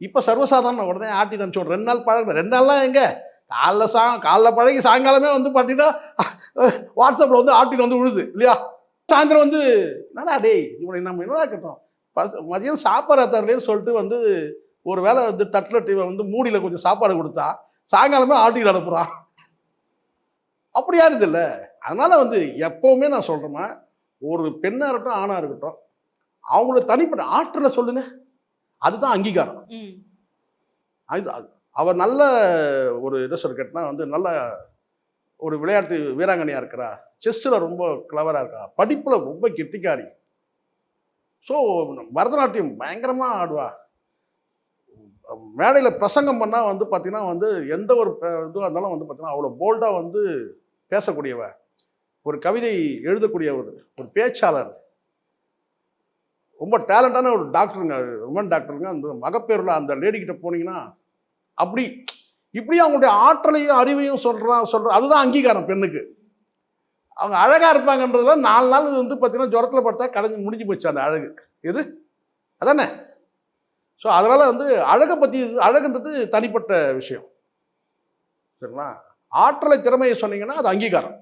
இப்போ சர்வசாதாரண உடனே ஆட்டி அனுப்பிச்சு விட்றேன். 2 நாள் பழகுனேன். 2 நாள்லாம் எங்க? காலைல பழகி சாயங்காலமே வந்து பார்த்தீங்கன்னா, வாட்ஸ்அப்பில் வந்து ஆட்டின்னு வந்து விழுது இல்லையா? சாயந்தரம் வந்து என்னடா டேய் இவனை நம்ம என்னடா கேட்டோம். மதியம் சாப்பாடு தரலன்னு சொல்லிட்டு வந்து ஒரு வேளை வந்து தட்டில் வந்து மூடியில் கொஞ்சம் சாப்பாடு கொடுத்தா, சாயங்காலமே ஆட்டின்னு அனுப்புகிறான். அப்படி ஆயிடுது இல்லை? அதனால வந்து எப்பவுமே நான் சொல்கிறேன்னா, ஒரு பெண்ணா இருக்கட்டும், ஆணா இருக்கட்டும், அவங்கள தனிப்பட்ட ஆற்றலை சொல்லுங்க. அதுதான் அங்கீகாரம். அது அவர் நல்ல ஒரு என்ன சொல்ல கேட்டா வந்து நல்ல ஒரு விளையாட்டு வீராங்கனையா இருக்கிறா. செஸ்ல ரொம்ப கிளவரா இருக்கா. படிப்புல ரொம்ப கெட்டிக்காரி. ஸோ பரதநாட்டியம் பயங்கரமா ஆடுவா. மேடையில பிரசங்கம் பண்ணா வந்து பார்த்தீங்கன்னா வந்து எந்த ஒரு இதுவா இருந்தாலும் வந்து பார்த்தீங்கன்னா, அவ்வளோ போல்டா வந்து பேசக்கூடியவ. ஒரு கவிதை எழுதக்கூடிய ஒரு பேச்சாளர். ரொம்ப டேலண்டான ஒரு டாக்டருங்க. உமன் டாக்டருங்க. அந்த மகப்பேறுல அந்த லேடி கிட்ட போனீங்கன்னா, அப்படி இப்படி அவங்களுடைய ஆற்றலையும், அறிவையும் சொல்ற அதுதான் அங்கீகாரம் பெண்ணுக்கு. அவங்க அழகா இருப்பாங்கன்றதுல 4 நாள் வந்து பார்த்தீங்கன்னா, ஜுரத்தில படுத்தா கடைஞ்சு முடிஞ்சு போச்சு அந்த அழகு. எது? அதானே? ஸோ அதனால வந்து அழகுன்றது தனிப்பட்ட விஷயம். சரிங்களா? ஆற்றலை, திறமையை சொன்னீங்கன்னா, அது அங்கீகாரம்.